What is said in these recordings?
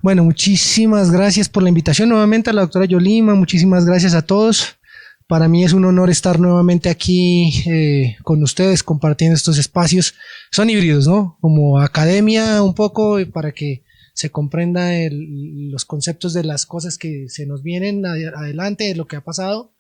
Bueno, muchísimas gracias por la invitación nuevamente a la doctora Yolima, muchísimas gracias a todos. Para mí es un honor estar nuevamente aquí con ustedes compartiendo estos espacios. Son híbridos, ¿no? Como academia un poco para que se comprenda los conceptos de las cosas que se nos vienen adelante, de lo que ha pasado,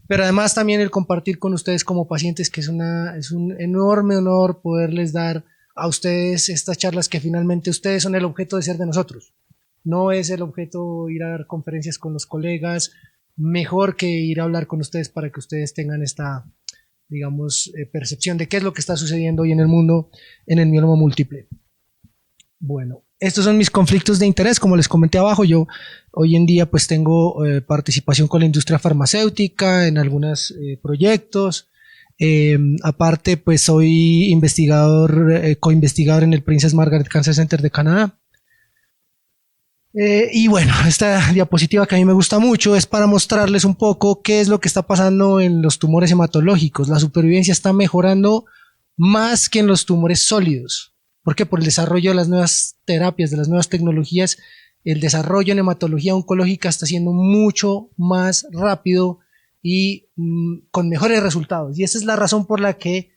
pero además también el compartir con ustedes como pacientes, que es un enorme honor poderles dar a ustedes estas charlas que finalmente ustedes son el objeto de ser de nosotros. No es el objeto ir a dar conferencias con los colegas, mejor que ir a hablar con ustedes para que ustedes tengan esta, digamos, percepción de qué es lo que está sucediendo hoy en el mundo en el mieloma múltiple. Bueno, estos son mis conflictos de interés, como les comenté abajo. Yo hoy en día pues tengo participación con la industria farmacéutica en algunos proyectos. Aparte pues soy investigador, coinvestigador en el Princess Margaret Cancer Center de Canadá. Y bueno, esta diapositiva que a mí me gusta mucho es para mostrarles un poco qué es lo que está pasando en los tumores hematológicos. La supervivencia está mejorando más que en los tumores sólidos. ¿Por qué? Por el desarrollo de las nuevas terapias, de las nuevas tecnologías. El desarrollo en hematología oncológica está siendo mucho más rápido y con mejores resultados. Y esa es la razón por la que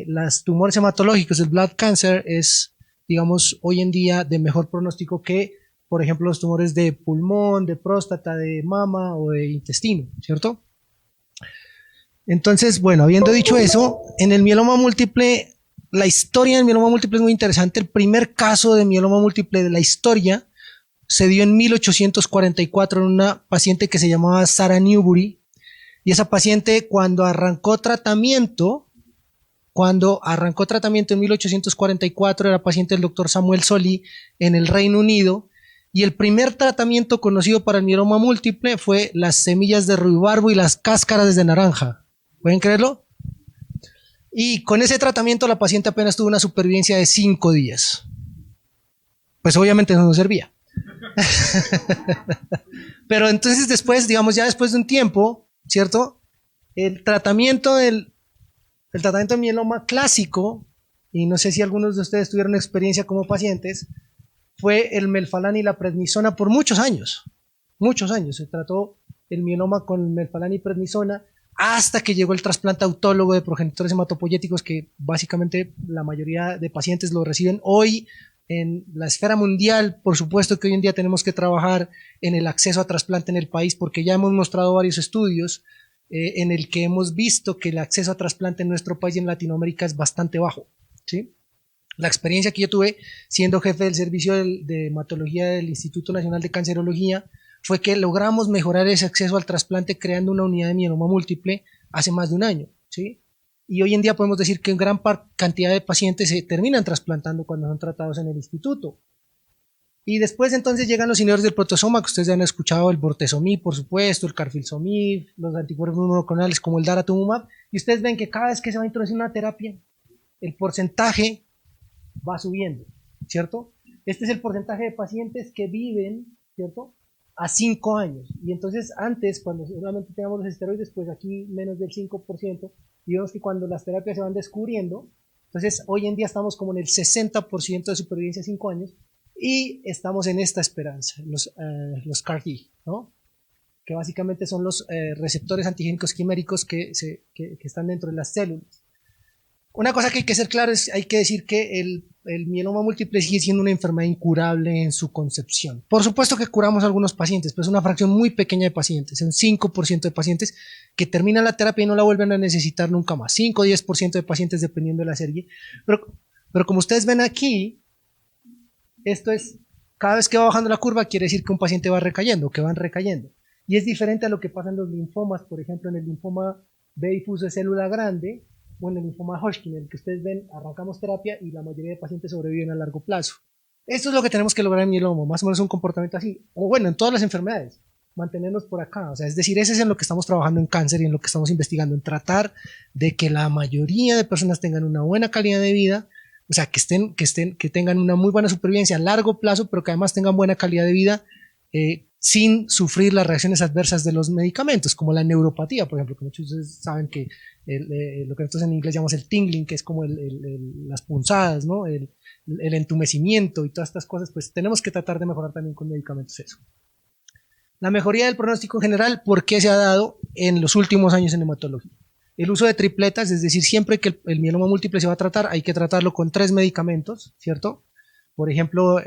los tumores hematológicos, el blood cancer, es, digamos, hoy en día de mejor pronóstico que, por ejemplo, los tumores de pulmón, de próstata, de mama o de intestino, ¿cierto? Entonces, bueno, habiendo dicho eso, en el mieloma múltiple, la historia del mieloma múltiple es muy interesante. El primer caso de mieloma múltiple de la historia se dio en 1844 en una paciente que se llamaba Sarah Newbury, y esa paciente cuando arrancó tratamiento en 1844 era paciente del doctor Samuel Solly en el Reino Unido. Y el primer tratamiento conocido para el mieloma múltiple fue las semillas de ruibarbo y las cáscaras de naranja. ¿Pueden creerlo? Y con ese tratamiento la paciente apenas tuvo una supervivencia de 5 días. Pues obviamente no nos servía. Pero entonces después, digamos ya después de un tiempo, ¿cierto? El tratamiento del mieloma clásico, y no sé si algunos de ustedes tuvieron experiencia como pacientes, fue el melfalán y la prednisona por muchos años. Se trató el mieloma con melfalán y prednisona hasta que llegó el trasplante autólogo de progenitores hematopoyéticos, que básicamente la mayoría de pacientes lo reciben hoy en la esfera mundial. Por supuesto que hoy en día tenemos que trabajar en el acceso a trasplante en el país, porque ya hemos mostrado varios estudios en el que hemos visto que el acceso a trasplante en nuestro país y en Latinoamérica es bastante bajo, ¿sí? La experiencia que yo tuve siendo jefe del servicio de hematología del Instituto Nacional de Cancerología fue que logramos mejorar ese acceso al trasplante creando una unidad de mieloma múltiple hace más de un año, ¿sí? Y hoy en día podemos decir que gran cantidad de pacientes se terminan trasplantando cuando son tratados en el instituto. Y después entonces llegan los inhibidores del proteasoma, que ustedes ya han escuchado, el bortezomib, por supuesto, el carfilzomib, los anticuerpos monoclonales como el daratumumab, y ustedes ven que cada vez que se va a introducir una terapia, el porcentaje va subiendo, ¿cierto? Este es el porcentaje de pacientes que viven, ¿cierto?, a 5 años. Y entonces antes, cuando solamente teníamos los esteroides, pues aquí menos del 5%, y vemos que cuando las terapias se van descubriendo, entonces hoy en día estamos como en el 60% de supervivencia a 5 años, y estamos en esta esperanza, los CAR-T, ¿no?, que básicamente son los receptores antigénicos quiméricos que están dentro de las células. Una cosa que hay que ser claro es, hay que decir que el mieloma múltiple sigue siendo una enfermedad incurable en su concepción. Por supuesto que curamos a algunos pacientes, pero es una fracción muy pequeña de pacientes, un 5% de pacientes que terminan la terapia y no la vuelven a necesitar nunca más, 5 o 10% de pacientes dependiendo de la serie. Pero como ustedes ven aquí, esto es, cada vez que va bajando la curva quiere decir que un paciente va recayendo, que van recayendo. Y es diferente a lo que pasa en los linfomas, por ejemplo, en el linfoma B difuso de célula grande, o en el linfoma Hodgkin, en el que ustedes ven, arrancamos terapia y la mayoría de pacientes sobreviven a largo plazo. Esto es lo que tenemos que lograr en mieloma, más o menos un comportamiento así, o bueno, en todas las enfermedades, mantenernos por acá, o sea, es decir, ese es en lo que estamos trabajando en cáncer y en lo que estamos investigando, en tratar de que la mayoría de personas tengan una buena calidad de vida, o sea, que tengan una muy buena supervivencia a largo plazo, pero que además tengan buena calidad de vida, sin sufrir las reacciones adversas de los medicamentos, como la neuropatía, por ejemplo, que muchos de ustedes saben que lo que nosotros en inglés llamamos el tingling, que es como las punzadas, ¿no? El entumecimiento y todas estas cosas, pues tenemos que tratar de mejorar también con medicamentos eso. La mejoría del pronóstico en general, ¿por qué se ha dado en los últimos años en hematología? El uso de tripletas, es decir, siempre que el mieloma múltiple se va a tratar, hay que tratarlo con 3 medicamentos, ¿cierto? Por ejemplo,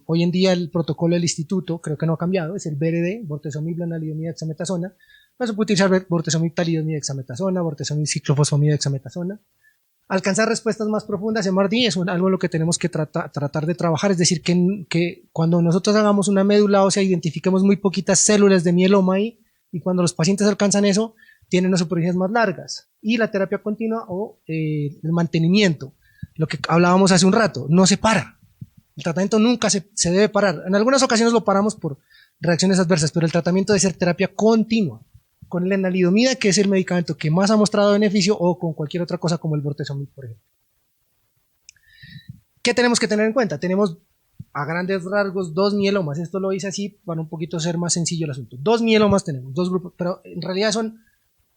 hoy en día el protocolo del instituto, creo que no ha cambiado, es el BRD, bortezomib, lenalidomida, dexametasona. No se puede utilizar bortezomib, talidomida, dexametasona, bortezomib, ciclofosfamida, dexametasona. Alcanzar respuestas más profundas en MRD es algo en lo que tenemos que tratar de trabajar, es decir, que cuando nosotros hagamos una médula ósea identifiquemos muy poquitas células de mieloma ahí, y cuando los pacientes alcanzan eso, tienen unas supervivencias más largas. Y la terapia continua o el mantenimiento, lo que hablábamos hace un rato, no se para. El tratamiento nunca se debe parar. En algunas ocasiones lo paramos por reacciones adversas, pero el tratamiento debe ser terapia continua, con el lenalidomida, que es el medicamento que más ha mostrado beneficio, o con cualquier otra cosa como el bortezomib, por ejemplo. ¿Qué tenemos que tener en cuenta? Tenemos a grandes rasgos 2 mielomas. Esto lo hice así para un poquito ser más sencillo el asunto. 2 mielomas tenemos, 2 grupos, pero en realidad son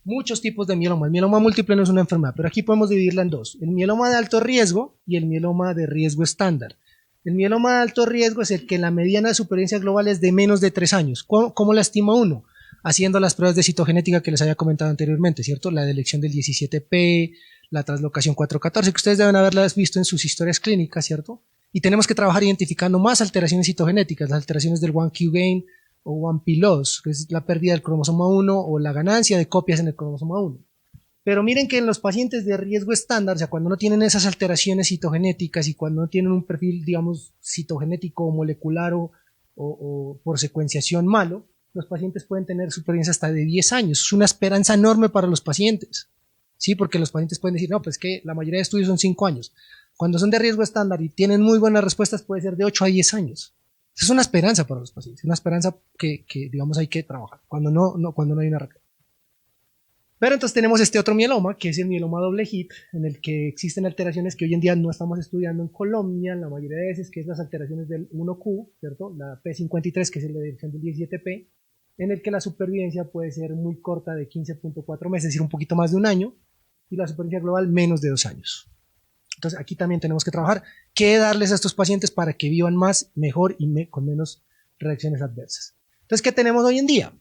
muchos tipos de mieloma. El mieloma múltiple no es una enfermedad, pero aquí podemos dividirla en 2. El mieloma de alto riesgo y el mieloma de riesgo estándar. El mieloma de alto riesgo es el que la mediana de supervivencia global es de menos de 3 años. ¿Cómo la estima uno? Haciendo las pruebas de citogenética que les había comentado anteriormente, ¿cierto? La delección del 17P, la translocación 414, que ustedes deben haberlas visto en sus historias clínicas, ¿cierto? Y tenemos que trabajar identificando más alteraciones citogenéticas, las alteraciones del 1q gain o 1p loss, que es la pérdida del cromosoma 1 o la ganancia de copias en el cromosoma 1. Pero miren que en los pacientes de riesgo estándar, o sea, cuando no tienen esas alteraciones citogenéticas y cuando no tienen un perfil, digamos, citogenético o molecular o por secuenciación malo, los pacientes pueden tener supervivencia hasta de 10 años. Es una esperanza enorme para los pacientes, ¿sí? Porque los pacientes pueden decir, no, pues que la mayoría de estudios son 5 años. Cuando son de riesgo estándar y tienen muy buenas respuestas, puede ser de 8 a 10 años. Esa es una esperanza para los pacientes, una esperanza que digamos, hay que trabajar cuando no hay una receta. Pero entonces tenemos este otro mieloma, que es el mieloma doble hit, en el que existen alteraciones que hoy en día no estamos estudiando en Colombia, la mayoría de veces, que es las alteraciones del 1Q, ¿cierto? La P53, que es el de del 17P, en el que la supervivencia puede ser muy corta, de 15.4 meses, es decir, un poquito más de un año, y la supervivencia global menos de 2 años. Entonces aquí también tenemos que trabajar qué darles a estos pacientes para que vivan más, mejor y con menos reacciones adversas. Entonces, ¿qué tenemos hoy en día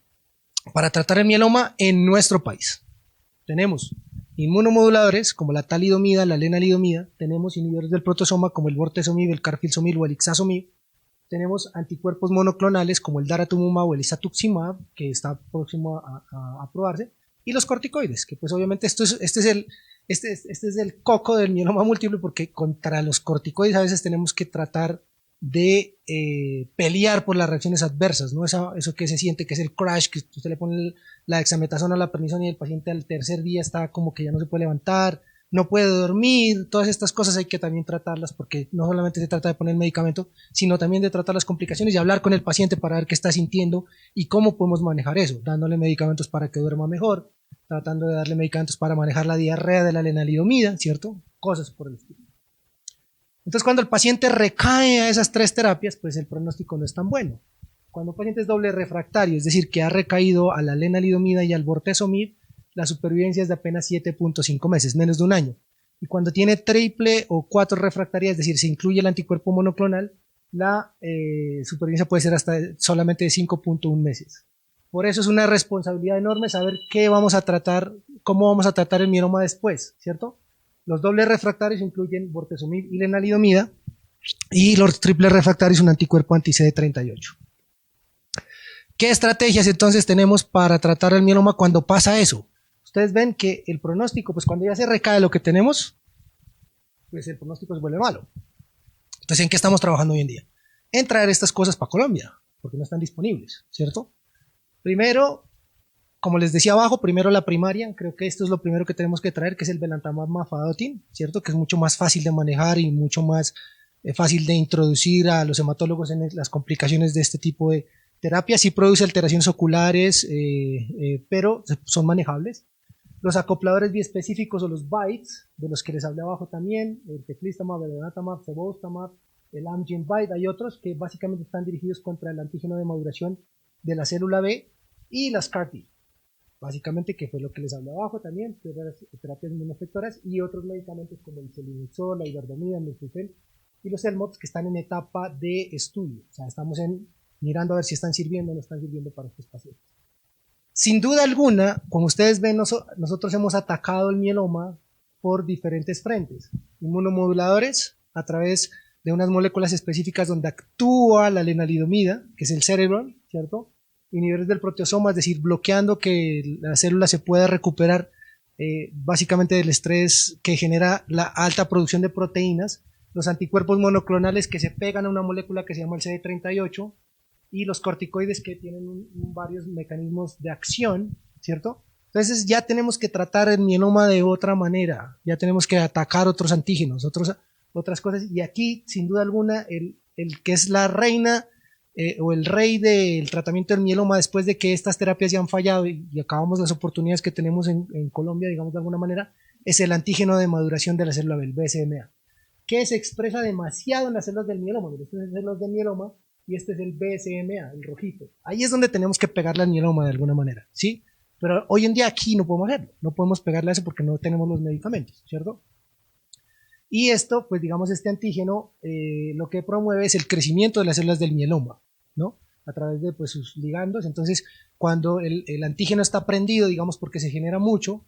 para tratar el mieloma en nuestro país? Tenemos inmunomoduladores como la talidomida, la lenalidomida, tenemos inhibidores del proteasoma como el bortezomib, el carfilzomib o el ixazomib, tenemos anticuerpos monoclonales como el daratumumab o el isatuximab, que está próximo a aprobarse, y los corticoides, que pues obviamente este es el coco del mieloma múltiple, porque contra los corticoides a veces tenemos que tratar de pelear por las reacciones adversas, ¿no? Eso que se siente que es el crash, que usted le pone la dexametasona a la prednisona y el paciente al tercer día está como que ya no se puede levantar, no puede dormir. Todas estas cosas hay que también tratarlas, porque no solamente se trata de poner medicamento, sino también de tratar las complicaciones y hablar con el paciente para ver qué está sintiendo y cómo podemos manejar eso, dándole medicamentos para que duerma mejor, tratando de darle medicamentos para manejar la diarrea de la lenalidomida, ¿cierto? Cosas por el estilo. Entonces, cuando el paciente recae a esas 3 terapias, pues el pronóstico no es tan bueno. Cuando el paciente es doble refractario, es decir, que ha recaído a la lenalidomida y al bortezomib, la supervivencia es de apenas 7.5 meses, menos de un año. Y cuando tiene triple o 4 refractarias, es decir, se incluye el anticuerpo monoclonal, la supervivencia puede ser hasta solamente de 5.1 meses. Por eso es una responsabilidad enorme saber qué vamos a tratar, cómo vamos a tratar el mieloma después, ¿cierto? Los dobles refractarios incluyen bortezomib y lenalidomida, y los triples refractarios un anticuerpo anti-CD38. ¿Qué estrategias entonces tenemos para tratar el mieloma cuando pasa eso? Ustedes ven que el pronóstico, pues cuando ya se recae lo que tenemos, pues el pronóstico se vuelve malo. Entonces, ¿en qué estamos trabajando hoy en día? En traer estas cosas para Colombia, porque no están disponibles, ¿cierto? Primero, como les decía abajo, primero la primaria, creo que esto es lo primero que tenemos que traer, que es el belantamab mafodotin, ¿cierto? Que es mucho más fácil de manejar y mucho más fácil de introducir a los hematólogos en las complicaciones de este tipo de terapia. Sí produce alteraciones oculares, pero son manejables. Los acopladores biespecíficos o los BiTEs, de los que les hablé abajo también, el teclistamab, el belantamab, cebostamab, el Amgen BiTE, hay otros que básicamente están dirigidos contra el antígeno de maduración de la célula B, y las CAR-T. básicamente, que fue lo que les hablé abajo también, terapias inmunoafectoras y otros medicamentos como el selinexor, la iberdomida, el melflufen y los CELMoDs que están en etapa de estudio. O sea, estamos mirando a ver si están sirviendo o no están sirviendo para estos pacientes. Sin duda alguna, como ustedes ven, nosotros hemos atacado el mieloma por diferentes frentes. Inmunomoduladores, a través de unas moléculas específicas donde actúa la lenalidomida, que es el cerebrol, ¿cierto? Inhibidores del proteasoma, es decir, bloqueando que la célula se pueda recuperar básicamente del estrés que genera la alta producción de proteínas, los anticuerpos monoclonales que se pegan a una molécula que se llama el CD38 y los corticoides que tienen varios mecanismos de acción, ¿cierto? Entonces ya tenemos que tratar el mieloma de otra manera, ya tenemos que atacar otros antígenos, otras cosas, y aquí sin duda alguna el que es la reina o el rey del tratamiento del mieloma después de que estas terapias ya han fallado y acabamos las oportunidades que tenemos en Colombia, digamos de alguna manera, es el antígeno de maduración de la célula B, el BCMA, que se expresa demasiado en las células del mieloma. Estas son las células del mieloma y este es el BCMA, el rojito. Ahí es donde tenemos que pegarle al mieloma de alguna manera, ¿sí? Pero hoy en día aquí no podemos hacerlo, no podemos pegarle a eso porque no tenemos los medicamentos, ¿cierto? Y esto, pues digamos, este antígeno lo que promueve es el crecimiento de las células del mieloma, ¿no? A través de pues, sus ligandos. Entonces, cuando el antígeno está prendido, digamos, porque se genera mucho,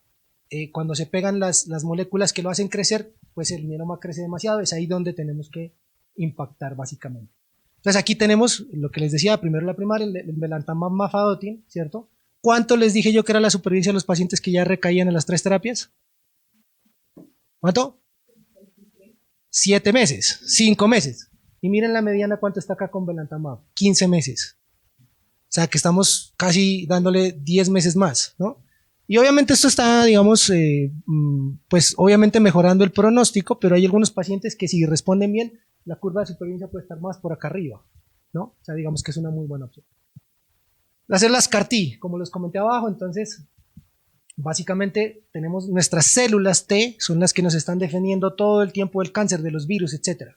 cuando se pegan las moléculas que lo hacen crecer, pues el mieloma crece demasiado, es ahí donde tenemos que impactar básicamente. Entonces aquí tenemos lo que les decía, primero la primaria, el belantamab mafodotin, ¿cierto? ¿Cuánto les dije yo que era la supervivencia de los pacientes que ya recaían en las 3 terapias? ¿Cuánto? 7 meses, 5 meses. Y miren la mediana cuánto está acá con belantamab, 15 meses. O sea que estamos casi dándole 10 meses más, ¿no? Y obviamente esto está, digamos, pues obviamente mejorando el pronóstico, pero hay algunos pacientes que si responden bien, la curva de supervivencia puede estar más por acá arriba, ¿no? O sea, digamos que es una muy buena opción. Las células CAR-T, como les comenté abajo, entonces, básicamente tenemos nuestras células T, son las que nos están defendiendo todo el tiempo del cáncer, de los virus, etc.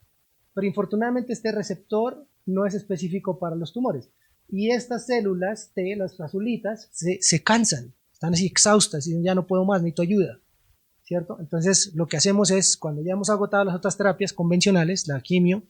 Pero infortunadamente este receptor no es específico para los tumores. Y estas células T, las azulitas, se cansan, están así exhaustas, y ya no puedo más, necesito ayuda, ¿cierto? Entonces lo que hacemos es, cuando ya hemos agotado las otras terapias convencionales, la quimio,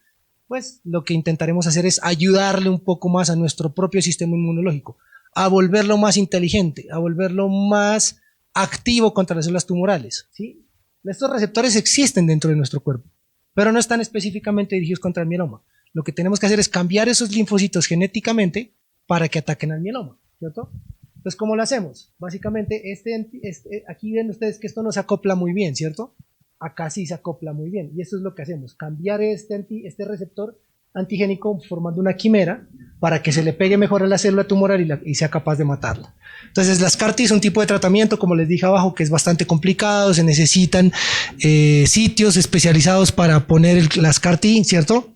pues lo que intentaremos hacer es ayudarle un poco más a nuestro propio sistema inmunológico, a volverlo más inteligente, a volverlo más activo contra las células tumorales, ¿sí? Estos receptores existen dentro de nuestro cuerpo, pero no están específicamente dirigidos contra el mieloma. Lo que tenemos que hacer es cambiar esos linfocitos genéticamente para que ataquen al mieloma, ¿cierto? Entonces, ¿cómo lo hacemos? Básicamente, aquí ven ustedes que esto no se acopla muy bien, ¿cierto? Acá sí se acopla muy bien, y eso es lo que hacemos, cambiar este receptor antigénico formando una quimera para que se le pegue mejor a la célula tumoral y sea capaz de matarla. Entonces las CAR-T es un tipo de tratamiento, como les dije abajo, que es bastante complicado, se necesitan sitios especializados para poner las CAR-T, ¿cierto?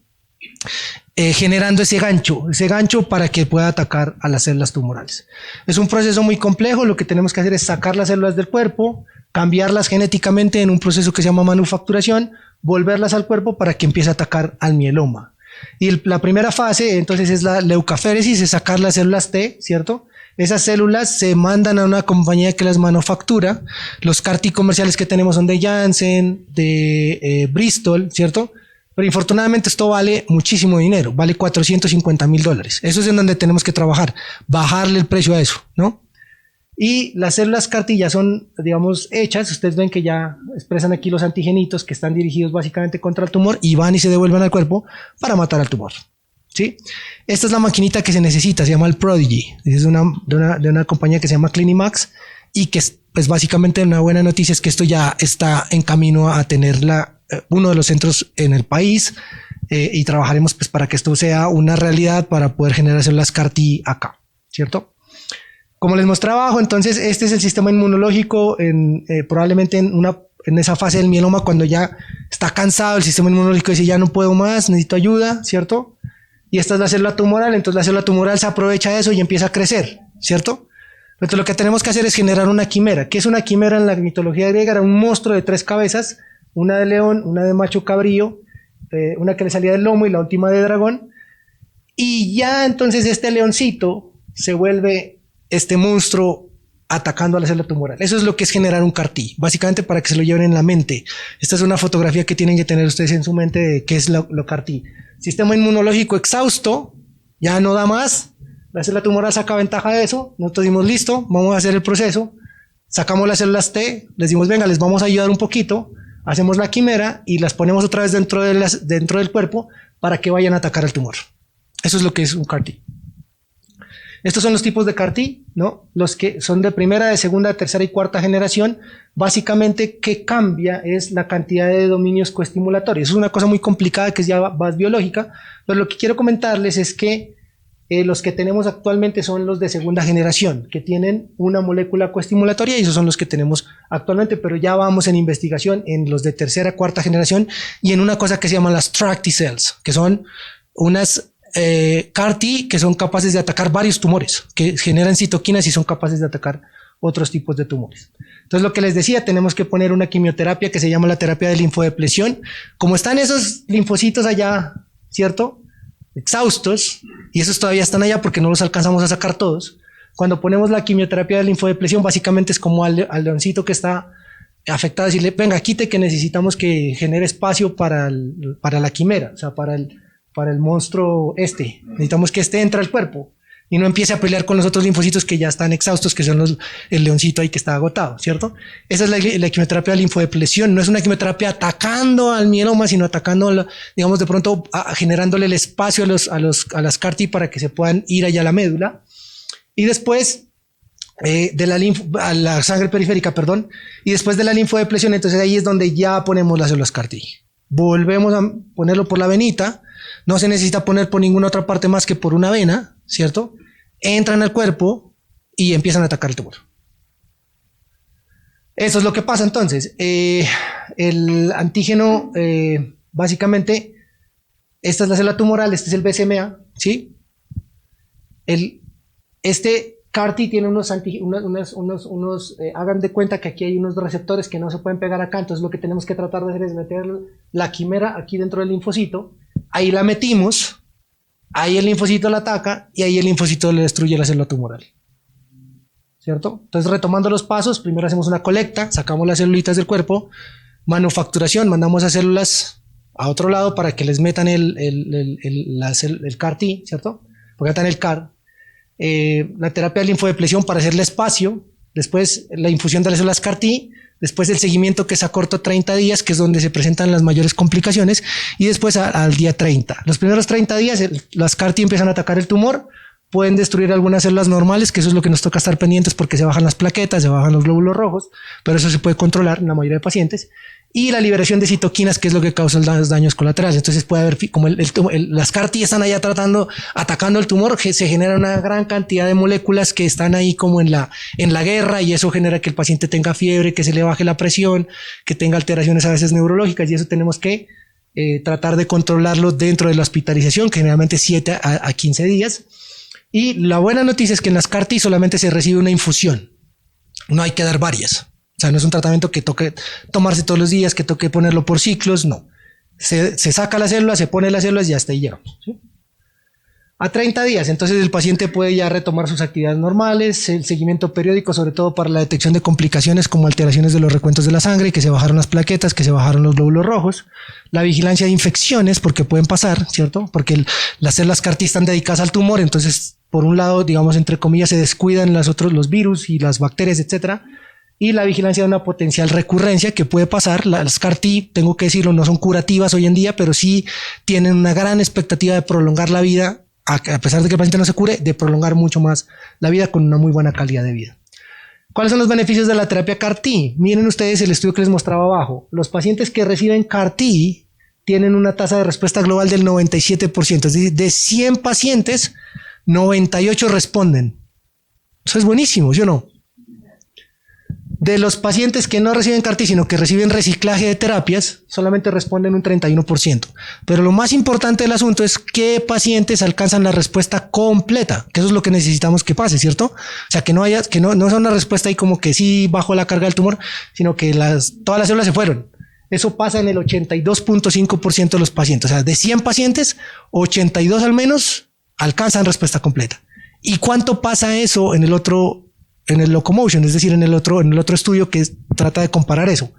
Generando ese gancho para que pueda atacar a las células tumorales. Es un proceso muy complejo, lo que tenemos que hacer es sacar las células del cuerpo, cambiarlas genéticamente en un proceso que se llama manufacturación, volverlas al cuerpo para que empiece a atacar al mieloma. Y la primera fase entonces es la leucaféresis, es sacar las células T, ¿cierto? Esas células se mandan a una compañía que las manufactura. Los CAR-T comerciales que tenemos son de Janssen, de Bristol, ¿cierto? Pero infortunadamente esto vale muchísimo dinero, vale $450,000. Eso es en donde tenemos que trabajar, bajarle el precio a eso, ¿no? Y las células CAR-T ya son, digamos, hechas. Ustedes ven que ya expresan aquí los antigenitos que están dirigidos básicamente contra el tumor y van y se devuelven al cuerpo para matar al tumor, ¿sí? Esta es la maquinita que se necesita, se llama el Prodigy. Es de una compañía que se llama Clinimax y que pues básicamente una buena noticia es que esto ya está en camino a tener uno de los centros en el país y trabajaremos pues para que esto sea una realidad para poder generar células CAR-T acá, ¿cierto? Como les mostraba abajo, entonces este es el sistema inmunológico probablemente en esa fase del mieloma cuando ya está cansado, el sistema inmunológico dice ya no puedo más, necesito ayuda, ¿cierto? Y esta es la célula tumoral, entonces la célula tumoral se aprovecha de eso y empieza a crecer, ¿cierto? Entonces lo que tenemos que hacer es generar una quimera. ¿Qué es una quimera en la mitología griega? Era un monstruo de 3 cabezas, una de león, una de macho cabrío, una que le salía del lomo y la última de dragón. Y ya entonces este leoncito se vuelve este monstruo atacando a la célula tumoral. Eso es lo que es generar un CAR-T, básicamente para que se lo lleven en la mente. Esta es una fotografía que tienen que tener ustedes en su mente de qué es lo CAR-T. Sistema inmunológico exhausto, ya no da más, la célula tumoral saca ventaja de eso, nosotros dimos listo, vamos a hacer el proceso, sacamos las células T, les dimos venga, les vamos a ayudar un poquito, hacemos la quimera y las ponemos otra vez dentro del cuerpo para que vayan a atacar al tumor. Eso es lo que es un CAR-T. Estos son los tipos de CAR-T, ¿no? Los que son de primera, de segunda, tercera y cuarta generación. Básicamente, ¿qué cambia? Es la cantidad de dominios coestimulatorios. Es una cosa muy complicada que es ya más biológica, pero lo que quiero comentarles es que los que tenemos actualmente son los de segunda generación, que tienen una molécula coestimulatoria y esos son los que tenemos actualmente, pero ya vamos en investigación en los de tercera, cuarta generación y en una cosa que se llama las TRAC T-cells, que son unas CAR-T que son capaces de atacar varios tumores, que generan citoquinas y son capaces de atacar otros tipos de tumores. Entonces, lo que les decía, tenemos que poner una quimioterapia que se llama la terapia de linfodepresión. Como están esos linfocitos allá, ¿cierto? Exhaustos, y esos todavía están allá porque no los alcanzamos a sacar todos. Cuando ponemos la quimioterapia de linfodepresión, básicamente es como al leoncito que está afectado, decirle, venga, quite que necesitamos que genere espacio para la quimera, o sea, para el monstruo necesitamos que entre al cuerpo y no empiece a pelear con los otros linfocitos que ya están exhaustos, que son el leoncito ahí que está agotado, ¿cierto? Esa es la quimioterapia de linfodepresión, no es una quimioterapia atacando al mieloma, sino atacando, digamos, de pronto generándole el espacio a las CAR-T para que se puedan ir allá a la médula. Y después a la sangre periférica, perdón, y después de la linfodepresión, entonces ahí es donde ya ponemos las células CAR-T. Volvemos a ponerlo por la venita, no se necesita poner por ninguna otra parte más que por una vena, ¿cierto? Entran al cuerpo y empiezan a atacar el tumor. Eso es lo que pasa entonces. El antígeno, básicamente, esta es la célula tumoral, este es el BCMA, ¿sí? Este CAR-T tiene hagan de cuenta que aquí hay unos receptores que no se pueden pegar acá, entonces lo que tenemos que tratar de hacer es meter la quimera aquí dentro del linfocito, ahí la metimos, ahí el linfocito la ataca y ahí el linfocito le destruye la célula tumoral, ¿cierto? Entonces, retomando los pasos, primero hacemos una colecta, sacamos las celulitas del cuerpo, manufacturación, mandamos a células a otro lado para que les metan el CAR-T, ¿cierto? Porque están el CAR. La terapia de linfodepresión para hacerle espacio, después la infusión de las células CAR-T, después el seguimiento que es a corto 30 días, que es donde se presentan las mayores complicaciones, y después al día 30. Los primeros 30 días las CAR-T empiezan a atacar el tumor, pueden destruir algunas células normales, que eso es lo que nos toca estar pendientes porque se bajan las plaquetas, se bajan los glóbulos rojos, pero eso se puede controlar en la mayoría de pacientes. Y la liberación de citoquinas, que es lo que causa los daños colaterales. Entonces puede haber, como las CAR-T están allá atacando el tumor, se genera una gran cantidad de moléculas que están ahí como en la guerra, y eso genera que el paciente tenga fiebre, que se le baje la presión, que tenga alteraciones a veces neurológicas, y eso tenemos que tratar de controlarlo dentro de la hospitalización, que generalmente 7 a 15 días. Y la buena noticia es que en las CAR-T solamente se recibe una infusión, no hay que dar varias. O sea, no es un tratamiento que toque tomarse todos los días, que toque ponerlo por ciclos, no. Se saca la célula, se pone las células y hasta ahí llegamos, ¿sí? A 30 días, entonces el paciente puede ya retomar sus actividades normales, el seguimiento periódico, sobre todo para la detección de complicaciones como alteraciones de los recuentos de la sangre, que se bajaron las plaquetas, que se bajaron los glóbulos rojos, la vigilancia de infecciones, porque pueden pasar, ¿cierto? Porque las células CAR-T están dedicadas al tumor, entonces, por un lado, digamos, entre comillas, se descuidan los virus y las bacterias, etcétera. Y la vigilancia de una potencial recurrencia que puede pasar. Las CAR-T, tengo que decirlo, no son curativas hoy en día, pero sí tienen una gran expectativa de prolongar la vida, a pesar de que el paciente no se cure, de prolongar mucho más la vida con una muy buena calidad de vida. ¿Cuáles son los beneficios de la terapia CAR-T? Miren ustedes el estudio que les mostraba abajo. Los pacientes que reciben CAR-T tienen una tasa de respuesta global del 97%. Es decir, de 100 pacientes, 98 responden. Eso es buenísimo, ¿sí o no? De los pacientes que no reciben CAR-T, sino que reciben reciclaje de terapias, solamente responden un 31%. Pero lo más importante del asunto es qué pacientes alcanzan la respuesta completa, que eso es lo que necesitamos que pase, ¿cierto? O sea, que no sea una respuesta ahí como que sí bajó la carga del tumor, sino que todas las células se fueron. Eso pasa en el 82.5% de los pacientes. O sea, de 100 pacientes, 82 al menos alcanzan respuesta completa. ¿Y cuánto pasa eso en el otro en el Locomotion, es decir, en el otro estudio que trata de comparar eso.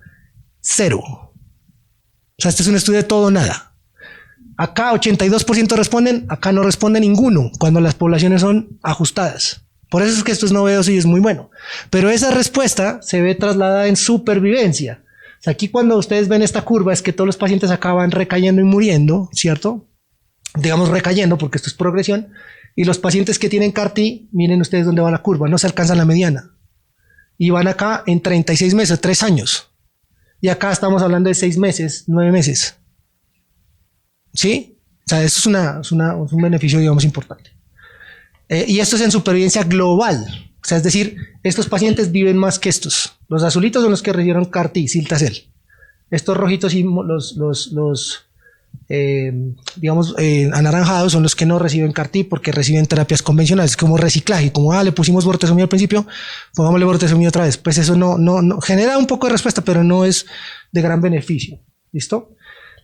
0. O sea, este es un estudio de todo o nada. Acá 82% responden, acá no responde ninguno cuando las poblaciones son ajustadas. Por eso es que esto es novedoso y es muy bueno. Pero esa respuesta se ve trasladada en supervivencia. O sea, aquí cuando ustedes ven esta curva es que todos los pacientes acaban recayendo y muriendo, ¿cierto? Digamos recayendo porque esto es progresión. Y los pacientes que tienen CAR-T, miren ustedes dónde va la curva, no se alcanza la mediana. Y van acá en 36 meses, 3 años. Y acá estamos hablando de 6 meses, 9 meses. ¿Sí? O sea, eso es un beneficio, digamos, importante. Y esto es en supervivencia global. O sea, es decir, estos pacientes viven más que estos. Los azulitos son los que recibieron CAR-T, Cilta-Cel. Estos rojitos y anaranjados son los que no reciben CAR-T porque reciben terapias convencionales, como reciclaje. Como le pusimos bortezomib al principio, pongámosle bortezomib otra vez. Pues eso no genera un poco de respuesta, pero no es de gran beneficio. ¿Listo?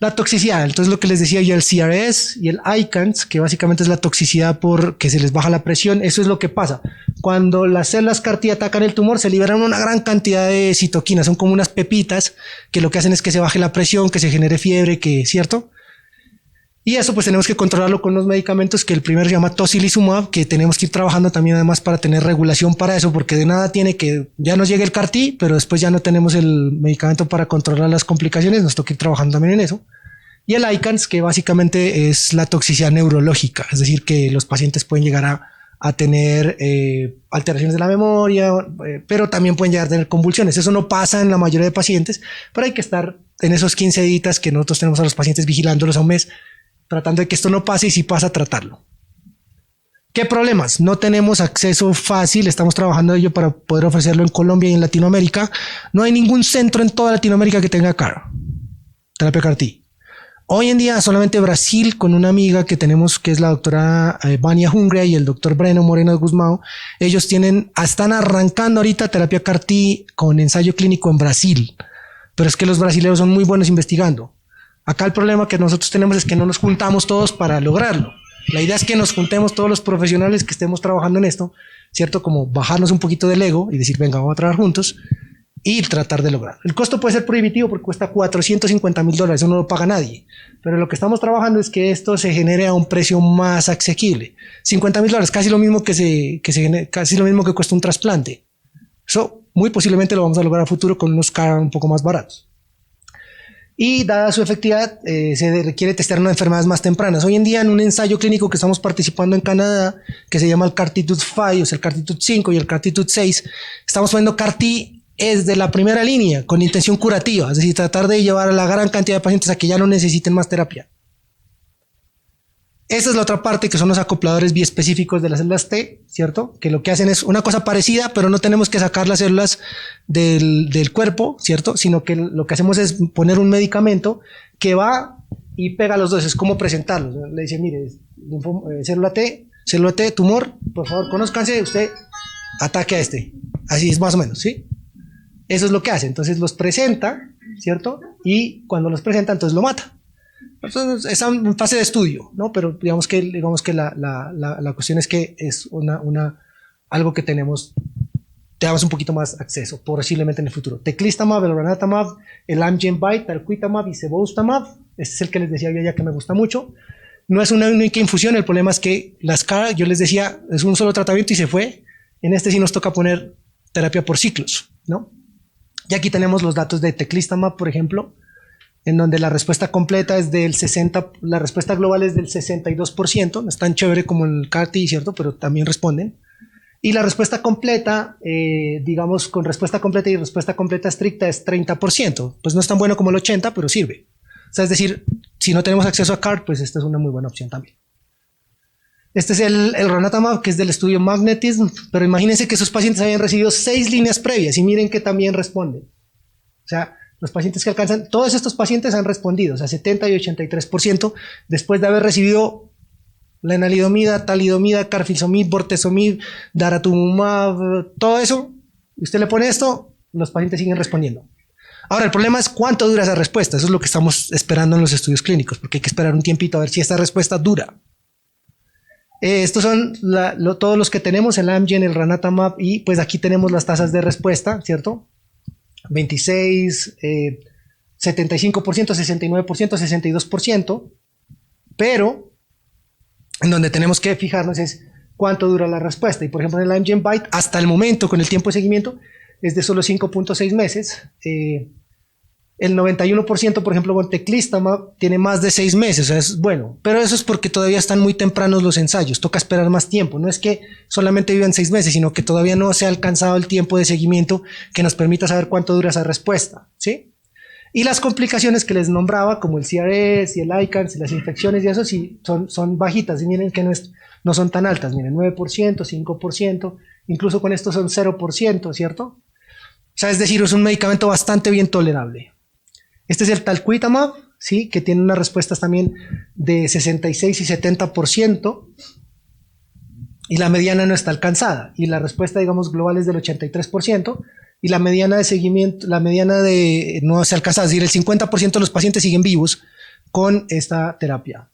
La toxicidad, entonces lo que les decía yo, el CRS y el ICANS, que básicamente es la toxicidad porque se les baja la presión. Eso es lo que pasa. Cuando las células CAR-T atacan el tumor, se liberan una gran cantidad de citoquinas, son como unas pepitas que lo que hacen es que se baje la presión, que se genere fiebre, ¿cierto? Y eso pues tenemos que controlarlo con los medicamentos, que el primero se llama tocilizumab, que tenemos que ir trabajando también además para tener regulación para eso, porque de nada tiene que ya nos llegue el CAR-T, pero después ya no tenemos el medicamento para controlar las complicaciones, nos toca ir trabajando también en eso. Y el ICANS, que básicamente es la toxicidad neurológica, es decir, que los pacientes pueden llegar a tener alteraciones de la memoria, pero también pueden llegar a tener convulsiones. Eso no pasa en la mayoría de pacientes, pero hay que estar en esos 15 días que nosotros tenemos a los pacientes vigilándolos a un mes, tratando de que esto no pase y si pasa, tratarlo. ¿Qué problemas? No tenemos acceso fácil, estamos trabajando en ello para poder ofrecerlo en Colombia y en Latinoamérica. No hay ningún centro en toda Latinoamérica que tenga terapia CAR-T. Hoy en día solamente Brasil, con una amiga que tenemos que es la doctora Vania Hungria y el doctor Breno Moreno Guzmão, ellos están arrancando ahorita terapia CAR-T con ensayo clínico en Brasil, pero es que los brasileños son muy buenos investigando. Acá el problema que nosotros tenemos es que no nos juntamos todos para lograrlo. La idea es que nos juntemos todos los profesionales que estemos trabajando en esto, ¿cierto? Como bajarnos un poquito del ego y decir, venga, vamos a trabajar juntos y tratar de lograr. El costo puede ser prohibitivo porque cuesta $450,000, eso no lo paga nadie. Pero lo que estamos trabajando es que esto se genere a un precio más asequible. $50,000, casi lo mismo casi lo mismo que cuesta un trasplante. Eso muy posiblemente lo vamos a lograr a futuro con unos CAR un poco más baratos. Y dada su efectividad, se requiere testear en enfermedades más tempranas. Hoy en día, en un ensayo clínico que estamos participando en Canadá, que se llama el CARTITUDE-5, o sea, el CARTITUDE-5 y el CARTITUDE-6, estamos poniendo CAR-T es de la primera línea, con intención curativa, es decir, tratar de llevar a la gran cantidad de pacientes a que ya no necesiten más terapia. Esa es la otra parte, que son los acopladores biespecíficos de las células T, ¿cierto? Que lo que hacen es una cosa parecida, pero no tenemos que sacar las células del cuerpo, ¿cierto? Sino que lo que hacemos es poner un medicamento que va y pega a los dos, es como presentarlos. Le dice, mire, célula T, tumor, por favor, conózcanse, usted ataque a este. Así es más o menos, ¿sí? Eso es lo que hace. Entonces los presenta, ¿cierto? Y cuando los presenta, entonces lo mata. Entonces, esa es una fase de estudio, ¿no? Pero digamos que la cuestión es que es algo que tenemos un poquito más acceso, posiblemente en el futuro. Teclistamab, el elranatamab, el Amgen BiTE, talquetamab y ceboustamab. Este es el que les decía yo ya que me gusta mucho. No es una única infusión, el problema es que las CAR, yo les decía, es un solo tratamiento y se fue. En este sí nos toca poner terapia por ciclos, ¿no? Y aquí tenemos los datos de teclistamab, por ejemplo, en donde la respuesta completa es del 60%, la respuesta global es del 62%, no es tan chévere como el CAR-T, ¿cierto? Pero también responden. Y la respuesta completa, digamos, con respuesta completa y respuesta completa estricta es 30%. Pues no es tan bueno como el 80%, pero sirve. O sea, es decir, si no tenemos acceso a CAR, pues esta es una muy buena opción también. Este es el elranatamab, que es del estudio Magnetism, pero imagínense que esos pacientes habían recibido 6 líneas previas y miren que también responden. O sea, los pacientes que alcanzan, todos estos pacientes han respondido, o sea, 70 y 83% después de haber recibido lenalidomida, talidomida, carfilzomib, bortezomib, daratumumab, todo eso. Y usted le pone esto, los pacientes siguen respondiendo. Ahora, el problema es cuánto dura esa respuesta. Eso es lo que estamos esperando en los estudios clínicos, porque hay que esperar un tiempito a ver si esta respuesta dura. Estos son todos los que tenemos, el Amgen, el Ranatamab, y pues aquí tenemos las tasas de respuesta, ¿cierto? 26, 75%, 69%, 62%, pero en donde tenemos que fijarnos es cuánto dura la respuesta. Y por ejemplo en el Amgen Byte, hasta el momento, con el tiempo de seguimiento, es de solo 5.6 meses. El 91%, por ejemplo, con Teclistamab tiene más de 6 meses, o sea, es bueno, pero eso es porque todavía están muy tempranos los ensayos, toca esperar más tiempo, no es que solamente vivan 6 meses, sino que todavía no se ha alcanzado el tiempo de seguimiento que nos permita saber cuánto dura esa respuesta, ¿sí? Y las complicaciones que les nombraba, como el CRS y el ICANS y las infecciones y eso, sí, son bajitas, y miren que no son tan altas, miren, 9%, 5%, incluso con esto son 0%, ¿cierto? O sea, es decir, es un medicamento bastante bien tolerable. Este es el Talquetamab, ¿sí? Que tiene unas respuestas también de 66 y 70%, y la mediana no está alcanzada, y la respuesta, digamos, global es del 83%, y la mediana de seguimiento, la mediana de no se alcanza, es decir, el 50% de los pacientes siguen vivos con esta terapia.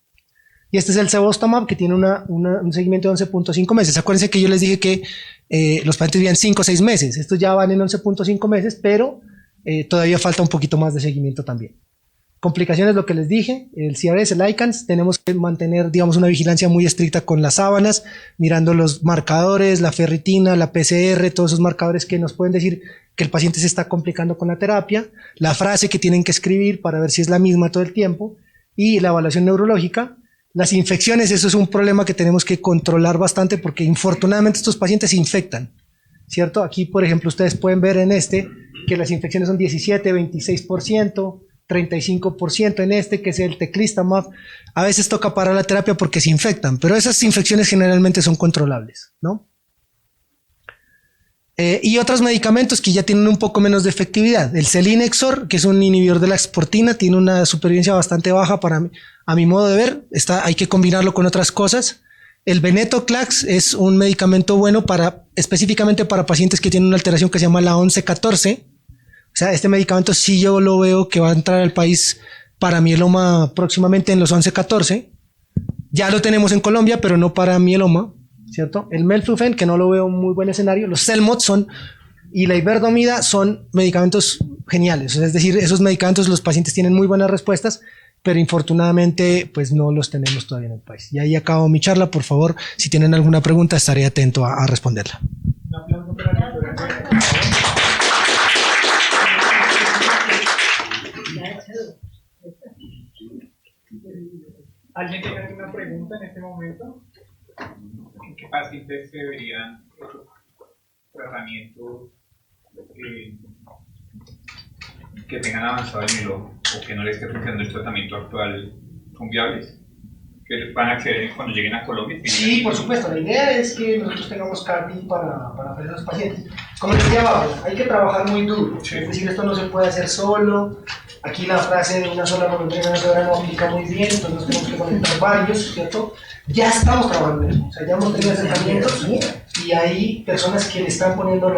Y este es el Cebostamab, que tiene un seguimiento de 11.5 meses. Acuérdense que yo les dije que los pacientes vivían 5 o 6 meses, estos ya van en 11.5 meses, pero todavía falta un poquito más de seguimiento también. Complicaciones, lo que les dije, el CRS, el ICANS, tenemos que mantener, digamos, una vigilancia muy estricta con las sábanas, mirando los marcadores, la ferritina, la PCR, todos esos marcadores que nos pueden decir que el paciente se está complicando con la terapia, la frase que tienen que escribir para ver si es la misma todo el tiempo, y la evaluación neurológica. Las infecciones, eso es un problema que tenemos que controlar bastante porque infortunadamente estos pacientes se infectan, ¿cierto? Aquí, por ejemplo, ustedes pueden ver en que las infecciones son 17, 26%, 35% en que es el Teclistamab. A veces toca parar la terapia porque se infectan, pero esas infecciones generalmente son controlables, ¿no? Y otros medicamentos que ya tienen un poco menos de efectividad. El Selinexor, que es un inhibidor de la exportina, tiene una supervivencia bastante baja a mi modo de ver. Hay que combinarlo con otras cosas. El Venetoclax es un medicamento bueno específicamente para pacientes que tienen una alteración que se llama la 11-14. O sea, este medicamento sí yo lo veo que va a entrar al país para mieloma próximamente en los 11-14. Ya lo tenemos en Colombia, pero no para mieloma, ¿cierto? El Melflufen, que no lo veo un muy buen escenario. Los Selmot y la Iberdomida son medicamentos geniales. Es decir, esos medicamentos los pacientes tienen muy buenas respuestas, pero infortunadamente pues no los tenemos todavía en el país. Y ahí acabo mi charla. Por favor, si tienen alguna pregunta, estaré atento a responderla. ¿Alguien tiene alguna pregunta en este momento? ¿En qué pacientes se deberían tratamientos que tengan avanzado el mieloma o que no les esté funcionando el tratamiento actual son viables? ¿Que van a acceder cuando lleguen a Colombia? Sí, por supuesto. La idea es que nosotros tengamos CAR-T para ofrecer a los pacientes. Como les decía abajo, hay que trabajar muy duro. Sí. Es decir, esto no se puede hacer solo. Aquí la frase de una sola voluntad no aplica muy bien, entonces nos tenemos que conectar varios, ¿cierto? Ya estamos trabajando en eso. O sea, ya hemos tenido acercamientos y hay personas que le están poniendo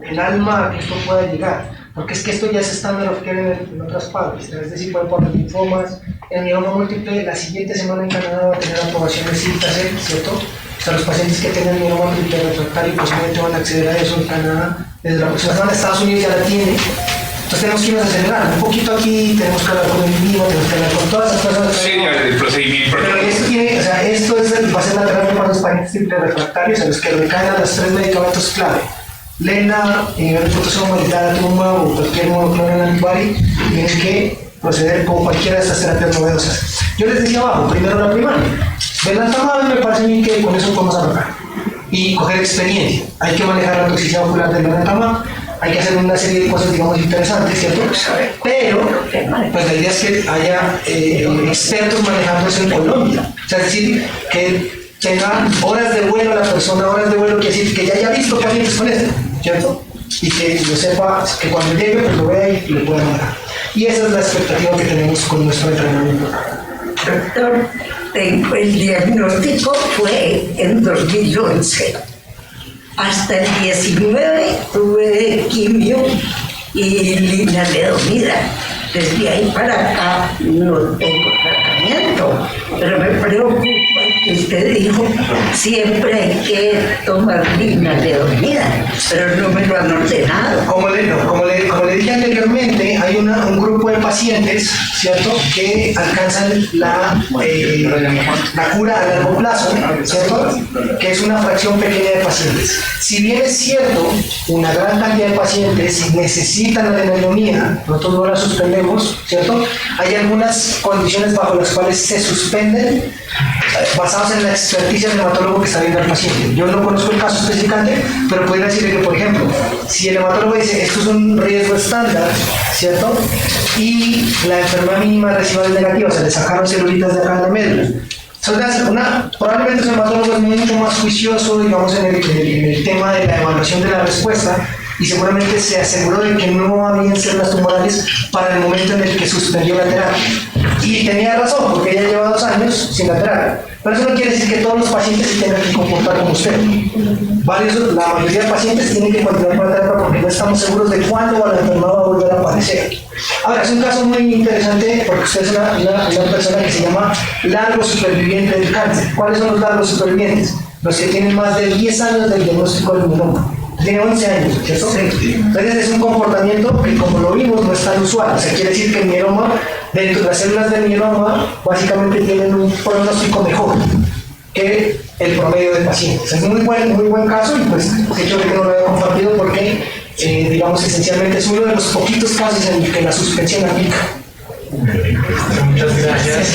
el alma a que esto pueda llegar. Porque es que esto ya es estándar of care en otras partes, es decir, por los linfomas, el mieloma múltiple, la siguiente semana en Canadá va a tener aprobación de CIRTA-C, ¿cierto? O sea, los pacientes que tengan mieloma múltiple refractario posiblemente van a acceder a eso en Canadá. Desde la próxima semana Estados Unidos ya la tiene. Entonces tenemos que irnos a acelerar un poquito aquí, tenemos que hablar con el mismo, tenemos que hablar con todas esas personas. Sí, el procedimiento. Pero esto va a ser la terapia para los pacientes triple refractarios a los que recaen a los 3 medicamentos clave. Lena, inhibidor de proteción humanitaria, tumba o cualquier monoclonal antibody, tienen que proceder con cualquiera de estas terapias novedosas. Yo les decía abajo, primero la primaria. Belantamab me parece a mí que con eso podemos arrancar y coger experiencia. Hay que manejar la toxicidad ocular del belantamab, hay que hacer una serie de cosas, digamos, interesantes, ¿cierto? Pero, pues la idea es que haya expertos manejándose en Colombia. O sea, es decir, que tenga horas de vuelo la persona, horas de vuelo, que decir que ya haya visto pacientes con esto, ¿cierto? Y que lo sepa, que cuando llegue pues lo vea y lo pueda manejar. Y esa es la expectativa que tenemos con nuestro entrenamiento. Doctor, el diagnóstico fue en 2011. Hasta el 19 tuve quimio y lenalidomida. Desde ahí para acá no tengo tratamiento, pero me preocupa que usted dijo, siempre hay que tomar líneas de dormida, pero no me lo han ordenado. Como le dije anteriormente, hay un grupo de pacientes, ¿cierto?, que alcanzan la cura a largo plazo, ¿cierto?, que es una fracción pequeña de pacientes. Si bien es cierto, una gran cantidad de pacientes necesitan la neumonía, nosotros no la suspendemos, ¿cierto? Hay algunas condiciones bajo las cuales se suspenden basados en la experticia del hematólogo que está viendo al paciente. Yo no conozco el caso específicamente, pero podría decirle que, por ejemplo, si el hematólogo dice esto es un riesgo estándar, ¿cierto?, y la enfermedad mínima residual negativa, se le sacaron celulitas de acá en la médula. Probablemente el hematólogo es mucho más juicioso, digamos, en el tema de la evaluación de la respuesta, y seguramente se aseguró de que no va bien células tumorales para el momento en el que suspendió la terapia. Y tenía razón, porque ella lleva 2 años sin la terapia. Pero eso no quiere decir que todos los pacientes se tengan que comportar como usted. La mayoría de pacientes tienen que continuar con la terapia porque no estamos seguros de cuándo la enfermedad va a volver a aparecer. Ahora, es un caso muy interesante porque usted es una persona que se llama largo superviviente del cáncer. ¿Cuáles son los largos supervivientes? Los que tienen más de 10 años del diagnóstico del mieloma. Tiene 11 años, ¿cierto? Entonces es un comportamiento que, como lo vimos, no es tan usual. O sea, quiere decir que el mieloma, dentro de las células del mieloma, básicamente tienen un pronóstico mejor que el promedio de pacientes. Es muy buen caso, y pues de hecho que no lo había compartido porque, digamos, esencialmente es uno de los poquitos casos en el que la suspensión aplica. Muchas gracias.